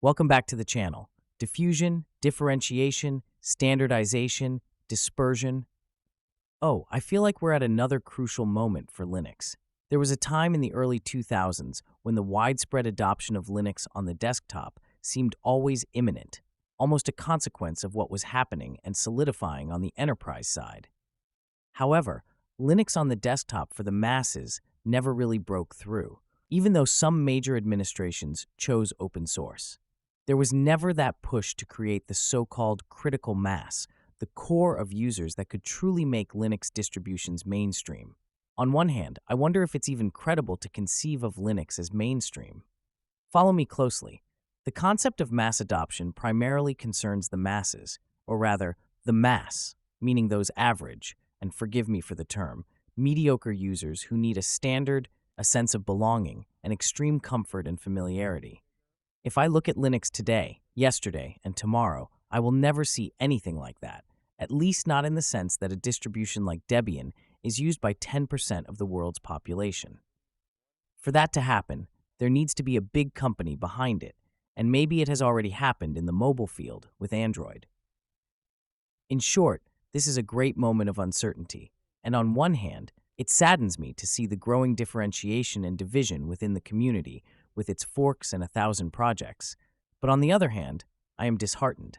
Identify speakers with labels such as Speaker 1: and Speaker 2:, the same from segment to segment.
Speaker 1: Welcome back to the channel. Diffusion, differentiation, standardization, dispersion. Oh, I feel like we're at another crucial moment for Linux. There was a time in the early 2000s when the widespread adoption of Linux on the desktop seemed always imminent, almost a consequence of what was happening and solidifying on the enterprise side. However, Linux on the desktop for the masses never really broke through, even though some major administrations chose open source. There was never that push to create the so-called critical mass, the core of users that could truly make Linux distributions mainstream. On one hand, I wonder if it's even credible to conceive of Linux as mainstream. Follow me closely. The concept of mass adoption primarily concerns the masses, or rather, the mass, meaning those average, and forgive me for the term, mediocre users who need a standard, a sense of belonging, and extreme comfort and familiarity. If I look at Linux today, yesterday, and tomorrow, I will never see anything like that, at least not in the sense that a distribution like Debian is used by 10% of the world's population. For that to happen, there needs to be a big company behind it, and maybe it has already happened in the mobile field with Android. In short, this is a great moment of uncertainty, and on one hand, it saddens me to see the growing differentiation and division within the community with its forks and 1,000 projects, but on the other hand, I am disheartened.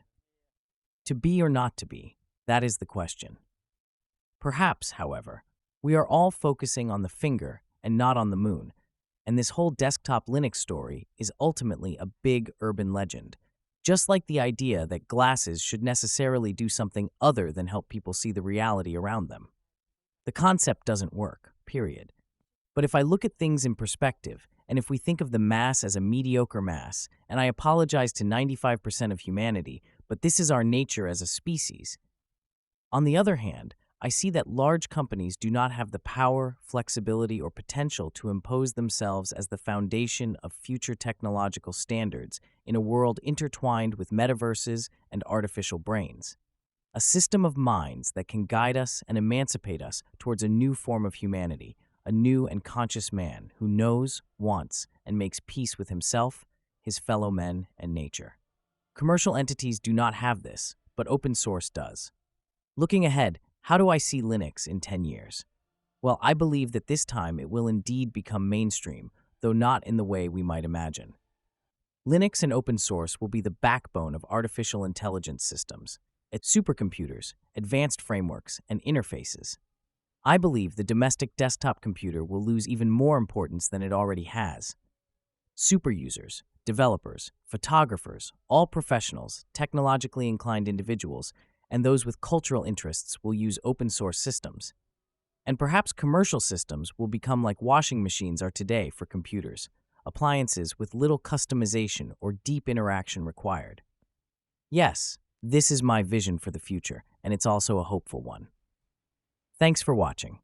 Speaker 1: To be or not to be, that is the question. Perhaps, however, we are all focusing on the finger and not on the moon, and this whole desktop Linux story is ultimately a big urban legend, just like the idea that glasses should necessarily do something other than help people see the reality around them. The concept doesn't work, period. But if I look at things in perspective, and if we think of the mass as a mediocre mass, and I apologize to 95% of humanity, but this is our nature as a species. On the other hand, I see that large companies do not have the power, flexibility, or potential to impose themselves as the foundation of future technological standards in a world intertwined with metaverses and artificial brains. A system of minds that can guide us and emancipate us towards a new form of humanity, a new and conscious man who knows, wants, and makes peace with himself, his fellow men, and nature. Commercial entities do not have this, but open source does. Looking ahead, how do I see Linux in 10 years? Well, I believe that this time it will indeed become mainstream, though not in the way we might imagine. Linux and open source will be the backbone of artificial intelligence systems, its supercomputers, advanced frameworks, and interfaces. I believe the domestic desktop computer will lose even more importance than it already has. Super users, developers, photographers, all professionals, technologically inclined individuals, and those with cultural interests will use open source systems. And perhaps commercial systems will become like washing machines are today for computers, appliances with little customization or deep interaction required. Yes, this is my vision for the future, and it's also a hopeful one. Thanks for watching.